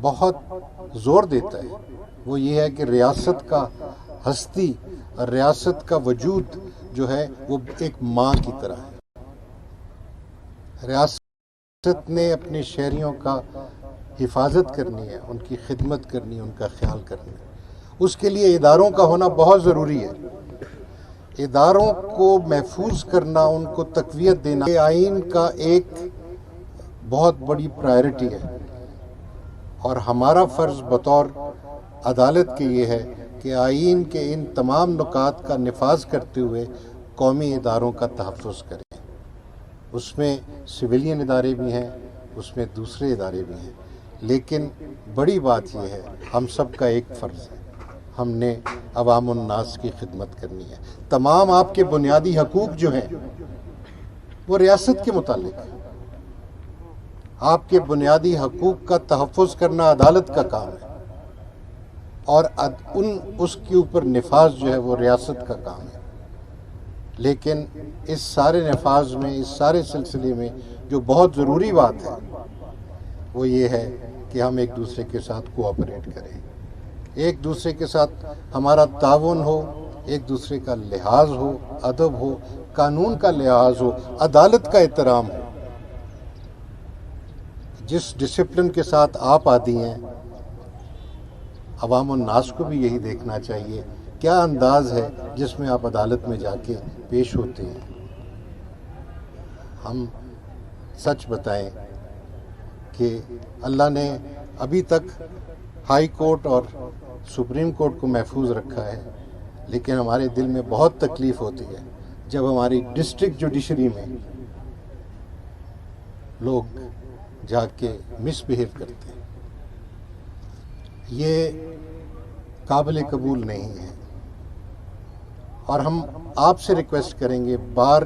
بہت زور دیتا ہے وہ یہ ہے کہ ریاست کا ہستی اور ریاست کا وجود جو ہے وہ ایک ماں کی طرح ہے۔ ریاست نے اپنے شہریوں کا حفاظت کرنی ہے، ان کی خدمت کرنی ہے، ان کا خیال کرنا ہے۔ اس کے لیے اداروں کا ہونا بہت ضروری ہے۔ اداروں کو محفوظ کرنا، ان کو تقویت دینا، یہ آئین کا ایک بہت بڑی پرائرٹی ہے، اور ہمارا فرض بطور عدالت کے یہ ہے کہ آئین کے ان تمام نکات کا نفاذ کرتے ہوئے قومی اداروں کا تحفظ کریں۔ اس میں سویلین ادارے بھی ہیں، اس میں دوسرے ادارے بھی ہیں، لیکن بڑی بات یہ ہے ہم سب کا ایک فرض ہے، ہم نے عوام الناس کی خدمت کرنی ہے۔ تمام آپ کے بنیادی حقوق جو ہیں وہ ریاست کے متعلق ہیں۔ آپ کے بنیادی حقوق کا تحفظ کرنا عدالت کا کام ہے، اور اس کے اوپر نفاذ جو ہے وہ ریاست کا کام ہے۔ لیکن اس سارے نفاذ میں، اس سارے سلسلے میں جو بہت ضروری بات ہے وہ یہ ہے کہ ہم ایک دوسرے کے ساتھ کوآپریٹ کریں، ایک دوسرے کے ساتھ ہمارا تعاون ہو، ایک دوسرے کا لحاظ ہو، ادب ہو، قانون کا لحاظ ہو، عدالت کا احترام ہو۔ جس ڈسپلن کے ساتھ آپ عادی ہیں، عوام الناس کو بھی یہی دیکھنا چاہیے کیا انداز ہے جس میں آپ عدالت میں جا کے پیش ہوتے ہیں۔ ہم سچ بتائیں کہ اللہ نے ابھی تک ہائی کورٹ اور سپریم کورٹ کو محفوظ رکھا ہے، لیکن ہمارے دل میں بہت تکلیف ہوتی ہے جب ہماری ڈسٹرکٹ جوڈیشری میں لوگ جا کے مس بہیو کرتے ہیں۔ یہ قابل قبول نہیں ہے، اور ہم آپ سے ریکویسٹ کریں گے، بار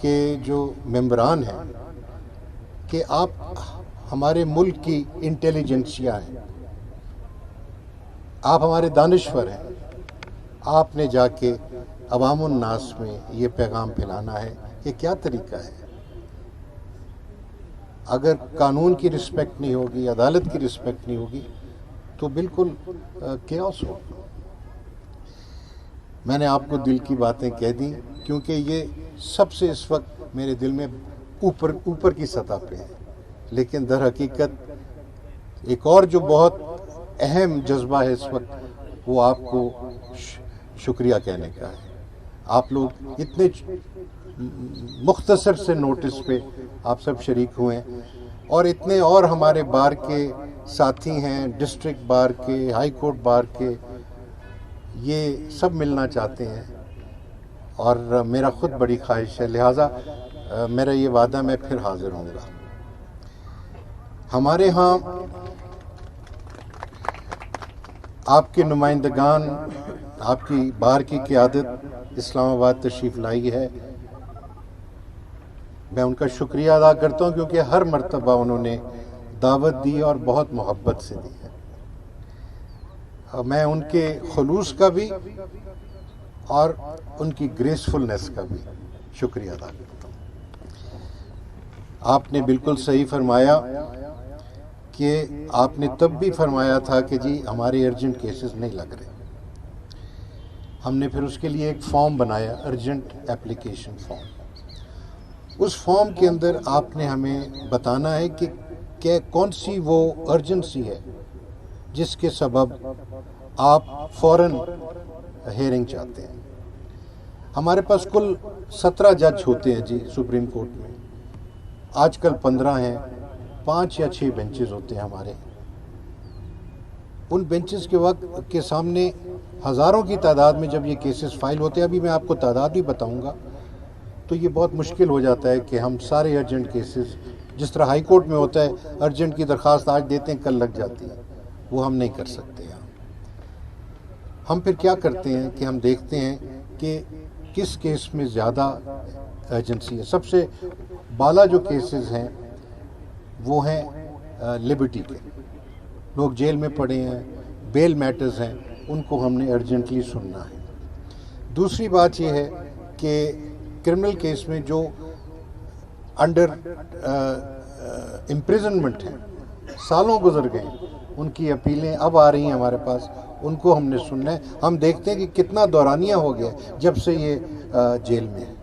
کے جو ممبران ہیں، کہ آپ ہمارے ملک کی انٹیلیجنسیا ہیں، آپ ہمارے دانشور ہیں، آپ نے جا کے عوام الناس میں یہ پیغام پھیلانا ہے کہ کیا طریقہ ہے۔ اگر قانون کی رسپیکٹ نہیں ہوگی، عدالت کی رسپیکٹ نہیں ہوگی، تو بالکل کیوس ہو۔ میں نے آپ کو دل کی باتیں کہہ دیں، کیونکہ یہ سب سے اس وقت میرے دل میں اوپر کی سطح پہ ہے، لیکن در حقیقت ایک اور جو بہت اہم جذبہ ہے اس وقت، وہ آپ کو شکریہ کہنے کا ہے۔ آپ لوگ اتنے مختصر سے نوٹس پہ آپ سب شریک ہوئے ہیں، اور اتنے اور ہمارے بار کے ساتھی ہیں، ڈسٹرکٹ بار کے، ہائی کورٹ بار کے، یہ سب ملنا چاہتے ہیں، اور میرا خود بڑی خواہش ہے، لہٰذا میرا یہ وعدہ میں پھر حاضر ہوں گا۔ ہمارے ہاں آپ کے نمائندگان، آپ کی بار کی قیادت اسلام آباد تشریف لائی ہے، میں ان کا شکریہ ادا کرتا ہوں، کیونکہ ہر مرتبہ انہوں نے دعوت دی اور بہت محبت سے دی ہے۔ میں ان کے خلوص کا بھی اور ان کی گریسفلنس کا بھی شکریہ ادا کرتا ہوں۔ آپ نے بالکل صحیح فرمایا کہ آپ نے تب بھی فرمایا تھا کہ جی ہمارے ارجنٹ کیسز نہیں لگ رہے۔ ہم نے پھر اس کے لیے ایک فارم بنایا، ارجنٹ اپلیکیشن فارم۔ اس فارم کے اندر آپ نے ہمیں بتانا ہے کہ کون سی وہ ارجنسی ہے جس کے سبب آپ فوراً ہیئرنگ چاہتے ہیں۔ ہمارے پاس کل 17 جج ہوتے ہیں جی سپریم کورٹ میں، آج کل 15 ہیں، 5 یا 6 بینچز ہوتے ہیں ہمارے۔ ان بینچز کے وقت کے سامنے ہزاروں کی تعداد میں جب یہ کیسز فائل ہوتے ہیں، ابھی میں آپ کو تعداد بھی بتاؤں گا، تو یہ بہت مشکل ہو جاتا ہے کہ ہم سارے ارجنٹ کیسز، جس طرح ہائی کورٹ میں ہوتا ہے ارجنٹ کی درخواست آج دیتے ہیں کل لگ جاتی ہے، وہ ہم نہیں کر سکتے ہیں۔ ہم پھر کیا کرتے ہیں کہ ہم دیکھتے ہیں کہ کس کیس میں زیادہ ایجنسی ہے۔ سب سے بالا جو کیسز ہیں وہ ہیں لبرٹی کے، لوگ جیل میں پڑے ہیں، بیل میٹرز ہیں، ان کو ہم نے ارجنٹلی سننا ہے۔ دوسری بات یہ ہے کہ کرمنل کیس میں جو انڈر امپریزنمنٹ ہیں، سالوں گزر گئے، ان کی اپیلیں اب آ رہی ہیں ہمارے پاس، ان کو ہم نے سننا ہے. ہم دیکھتے ہیں کہ کتنا دورانیہ ہو گیا جب سے یہ جیل میں ہے.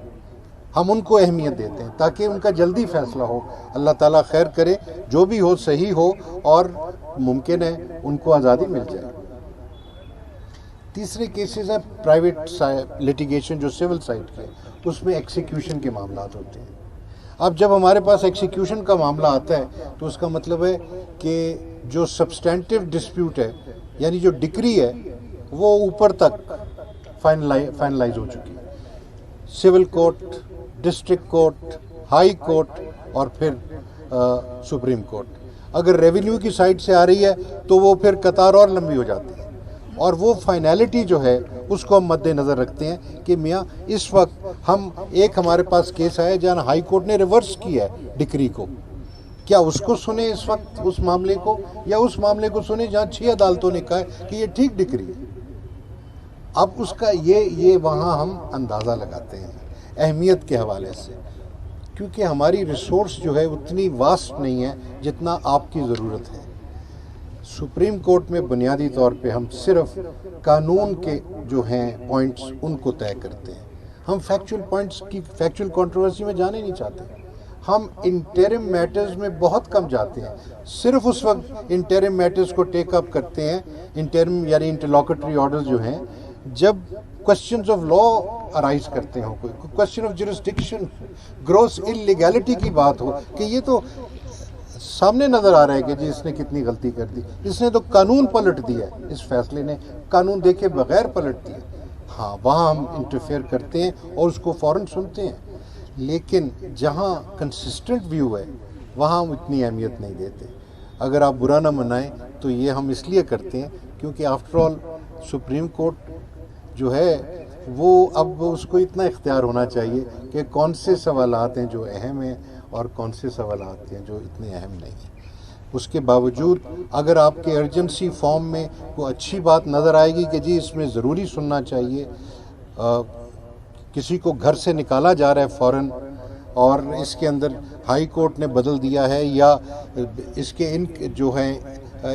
ہم ان کو اہمیت دیتے ہیں تاکہ ان کا جلدی فیصلہ ہو. اللہ تعالیٰ خیر کرے، جو بھی ہو صحیح ہو، اور ممکن ہے ان کو آزادی مل جائے. تیسرے کیسز ہے پرائیویٹ لٹیگیشن جو سول سائٹ کے، اس میں ایکسیکیوشن کے معاملات ہوتے ہیں. اب جب ہمارے پاس ایکسیکیوشن کا معاملہ آتا ہے تو اس کا مطلب ہے کہ جو سبسٹینٹیو ڈسپیوٹ ہے، یعنی جو ڈکری ہے، وہ اوپر تک فائنلائز ہو چکی ہے. Civil court, district court, high court, اور پھر سپریم کورٹ. اگر ریونیو کی سائڈ سے آ رہی ہے تو وہ پھر قطار اور لمبی ہو جاتی ہے. اور وہ فائنالٹی جو ہے اس کو ہم مد نظر رکھتے ہیں کہ میاں اس وقت ایک ہمارے پاس کیس آیا جہاں ہائی کورٹ نے ریورس کیا ہے ڈکری کو. کیا اس کو سنیں اس وقت اس معاملے کو، یا اس معاملے کو سنیں جہاں 6 عدالتوں نے کہا ہے کہ یہ ٹھیک ڈکری ہے؟ اب اس کا یہ وہاں ہم اندازہ لگاتے ہیں اہمیت کے حوالے سے، کیونکہ ہماری ریسورس جو ہے اتنی واسٹ نہیں ہے جتنا آپ کی ضرورت ہے. سپریم کورٹ میں بنیادی طور پہ ہم صرف قانون کے جو ہیں پوائنٹس ان کو طے کرتے ہیں. ہم فیکچول پوائنٹس کی فیکچول کنٹروورسی میں جانے نہیں چاہتے. ہم انٹرم میٹرز میں بہت کم جاتے ہیں. صرف اس وقت انٹرم میٹرز کو ٹیک اپ کرتے ہیں، انٹرم یعنی انٹرلوکٹری آرڈرز جو ہیں، جب کوسچنز آف لا ارائز کرتے ہوں، کوئی question of jurisdiction, gross illegality کی بات ہو کہ یہ تو سامنے نظر آ رہا ہے کہ جی اس نے کتنی غلطی کر دی، اس نے تو قانون پلٹ دیا ہے، اس فیصلے نے قانون دیکھے بغیر پلٹ دیا. ہاں وہاں ہم انٹرفیئر کرتے ہیں اور اس کو فوراً سنتے ہیں. لیکن جہاں کنسسٹنٹ ویو ہے وہاں ہم اتنی اہمیت نہیں دیتے. اگر آپ برا نہ منائیں تو یہ ہم اس لیے کرتے ہیں کیونکہ آفٹر آل سپریم کورٹ جو ہے وہ اب اس کو اتنا اختیار ہونا چاہیے کہ کون سے سوالات ہیں جو اہم ہیں اور کون سے سوالات ہیں جو اتنے اہم نہیں ہیں. اس کے باوجود اگر آپ کے ارجنسی فارم میں کوئی اچھی بات نظر آئے گی کہ جی اس میں ضروری سننا چاہیے، کسی کو گھر سے نکالا جا رہا ہے فوراً اور اس کے اندر ہائی کورٹ نے بدل دیا ہے، یا اس کے جو ہیں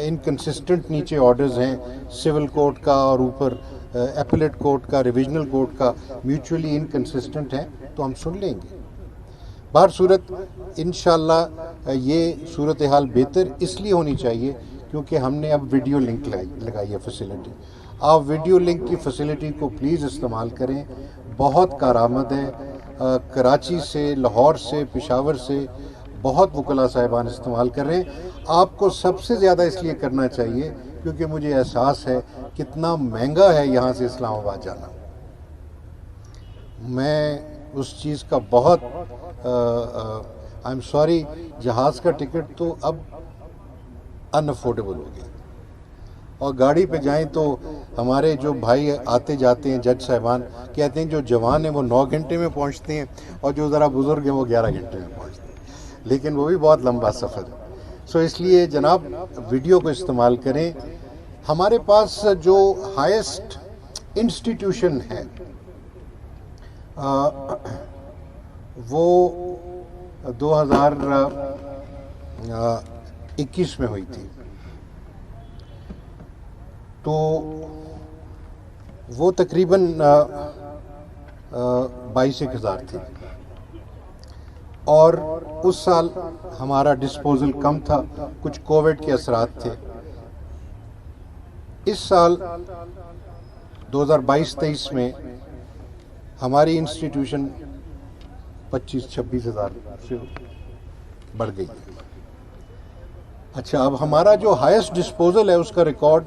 انکنسسٹنٹ نیچے آرڈرز ہیں سول کورٹ کا اور اوپر ایپلیٹ کورٹ کا، ریویژنل کورٹ کا، میوچولی انکنسسٹنٹ ہیں، تو ہم سن لیں گے. بہر صورت انشاءاللہ یہ صورتحال بہتر اس لیے ہونی چاہیے کیونکہ ہم نے اب ویڈیو لنک لگائی ہے فیسلٹی. آپ ویڈیو لنک کی فیسلٹی کو پلیز استعمال کریں، بہت کارآمد ہے. کراچی سے، لاہور سے، پشاور سے بہت وکلاء صاحبان استعمال کر رہے ہیں. آپ کو سب سے زیادہ اس لیے کرنا چاہیے کیونکہ مجھے احساس ہے کتنا مہنگا ہے یہاں سے اسلام آباد جانا. میں اس چیز کا بہت آئی ایم سوری، جہاز کا ٹکٹ تو اب ان افورڈیبل ہو گیا، اور گاڑی پہ جائیں تو ہمارے جو بھائی آتے جاتے ہیں جج صاحبان کہتے ہیں جو جوان ہیں وہ 9 گھنٹے میں پہنچتے ہیں اور جو ذرا بزرگ ہیں وہ 11 گھنٹے میں پہنچتے ہیں، لیکن وہ بھی بہت لمبا سفر ہے. سو اس لیے جناب ویڈیو کو استعمال کریں. ہمارے پاس جو ہائیسٹ انسٹیٹیوشن ہے وہ 2021 میں ہوئی تھی، تو وہ تقریباً 22,000 تھی، اور اس سال ہمارا ڈسپوزل کم تھا، کچھ کووڈ کے اثرات تھے. اس سال 2022-23 میں ہماری انسٹیٹیوشن 25-26 ہزار سے بڑھ گئی. اچھا، اب ہمارا جو ہائیسٹ ڈسپوزل ہے اس کا ریکارڈ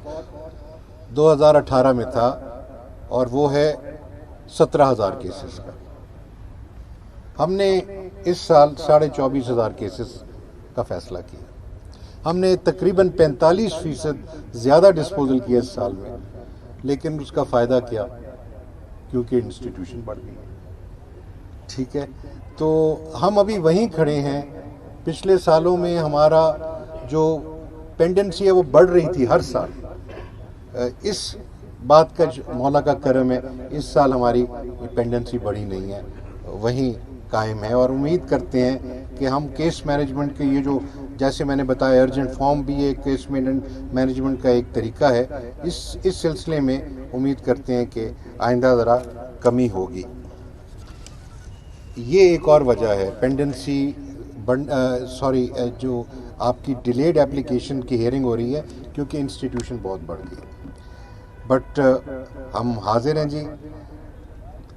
2018 میں تھا اور وہ ہے 17,000 کیسز کا. ہم نے اس سال 24,500 کیسز کا فیصلہ کیا. ہم نے تقریباً 45% زیادہ ڈسپوزل کیا اس سال میں، لیکن اس کا فائدہ کیا؟ کیونکہ انسٹیٹیوشن بڑھ گئی. ٹھیک ہے، تو ہم ابھی وہیں کھڑے ہیں. پچھلے سالوں میں ہمارا جو پینڈنسی ہے وہ بڑھ رہی تھی ہر سال. اس بات کا مولا کا کرم ہے اس سال ہماری پینڈنسی بڑھی نہیں ہے، وہیں قائم ہے. اور امید کرتے ہیں کہ ہم کیس مینجمنٹ کے یہ جو جیسے میں نے بتایا ارجنٹ فارم بھی ایک کیس مینجمنٹ کا ایک طریقہ ہے. اس سلسلے میں امید کرتے ہیں کہ آئندہ ذرا کمی ہوگی. یہ ایک اور وجہ ہے پینڈنسی جو آپ کی ڈیلیڈ اپلیکیشن کی ہیئرنگ ہو رہی ہے کیونکہ انسٹیٹیوشن بہت بڑھ گئی. بٹ ہم حاضر ہیں جی،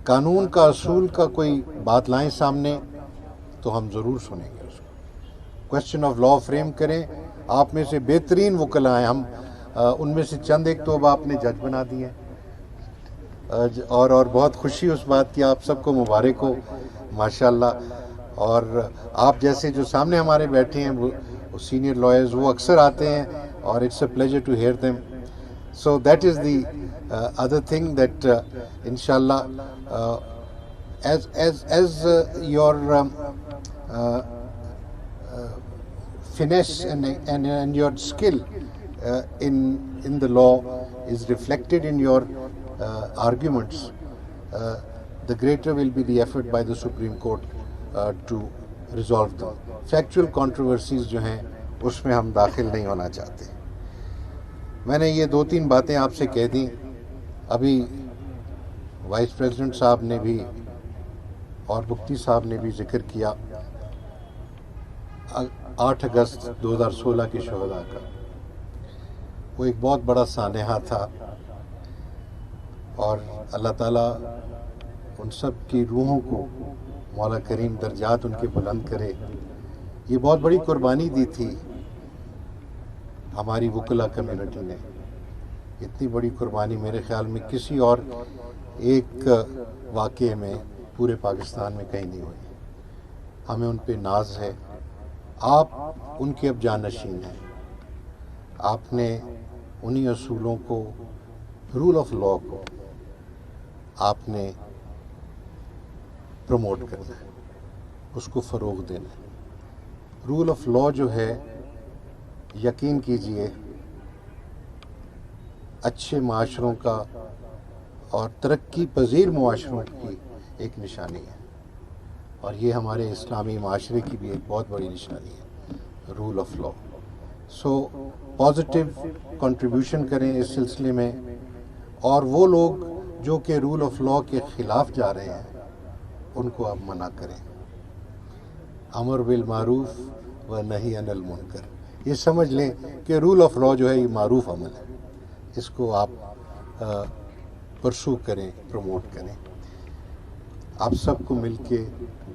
قانون کا اصول کا کوئی بات لائیں سامنے تو ہم ضرور سنیں گے اس کو. کویسچن آف لا فریم کریں. آپ میں سے بہترین وکلاء ہیں، ہم ان میں سے چند ایک تو اب آپ نے جج بنا دیے ہیں، اور بہت خوشی اس بات کی. آپ سب کو مبارک ہو ماشاءاللہ. اور آپ جیسے جو سامنے ہمارے بیٹھے ہیں وہ سینئر لائرز، وہ اکثر آتے ہیں اور it's a pleasure to hear them. So that is the other thing that inshallah as your finesse and your skill in the law is reflected in your arguments, the greater will be the effort by the Supreme Court to resolve them. Factual controversies جو ہیں اس میں ہم داخل نہیں ہونا چاہتے. میں نے یہ 2-3 باتیں آپ سے کہہ دیں. ابھی وائس پریزیڈنٹ صاحب نے بھی اور مفتی صاحب نے بھی ذکر کیا 8 اگست 2016 کے شہداء کا. وہ ایک بہت بڑا سانحہ تھا اور اللہ تعالیٰ ان سب کی روحوں کو مولا کریم درجات ان کے بلند کرے. یہ بہت بڑی قربانی دی تھی ہماری وکلا کمیونٹی نے. اتنی بڑی قربانی میرے خیال میں کسی اور ایک واقعے میں پورے پاکستان میں کہیں نہیں ہوئی. ہمیں ان پہ ناز ہے. آپ ان کے اب جانشین ہیں. آپ نے انہی اصولوں کو، رول آف لا کو آپ نے پروموٹ کرنا ہے، اس کو فروغ دینا ہے. رول آف لا جو ہے، یقین کیجئے اچھے معاشروں کا اور ترقی پذیر معاشروں کی ایک نشانی ہے، اور یہ ہمارے اسلامی معاشرے کی بھی ایک بہت بڑی نشانی ہے، rule of law. So positive contribution کریں اس سلسلے میں، اور وہ لوگ جو کہ رول آف لا کے خلاف جا رہے ہیں ان کو آپ منع کریں. امر بالمعروف و نہی عن المنکر، یہ سمجھ لیں کہ رول آف لا جو ہے یہ معروف عمل ہے. اس کو آپ پرسو کریں، پروموٹ کریں. آپ سب کو مل کے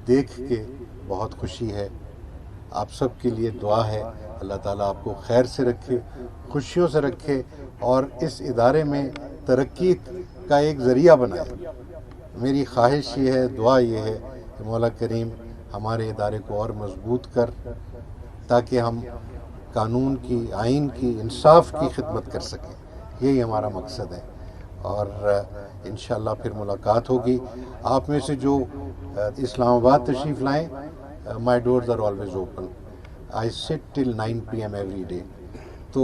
دیکھ کے بہت خوشی ہے. آپ سب کے لیے دعا ہے اللہ تعالیٰ آپ کو خیر سے رکھے، خوشیوں سے رکھے، اور اس ادارے میں ترقی کا ایک ذریعہ بنائے. میری خواہش یہ ہے، دعا یہ ہے کہ مولا کریم ہمارے ادارے کو اور مضبوط کر، تاکہ ہم قانون کی، آئین کی، انصاف کی خدمت کر سکیں. یہی ہمارا مقصد ہے، اور انشاءاللہ پھر ملاقات ہوگی. آپ میں سے جو اسلام آباد تشریف لائیں، مائی ڈورز آر آلویز اوپن. آئی سٹ ٹل 9 PM ایوری ڈے. تو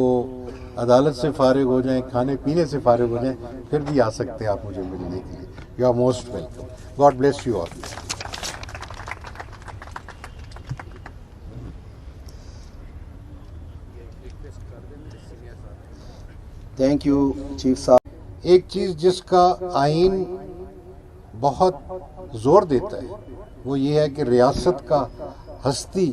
عدالت سے فارغ ہو جائیں، کھانے پینے سے فارغ ہو جائیں، پھر بھی آ سکتے ہیں آپ مجھے ملنے کے لیے. You are most welcome. God bless you all. Thank you chief صاحب. ایک چیز جس کا آئین بہت زور دیتا ہے وہ یہ ہے کہ ریاست کا ہستی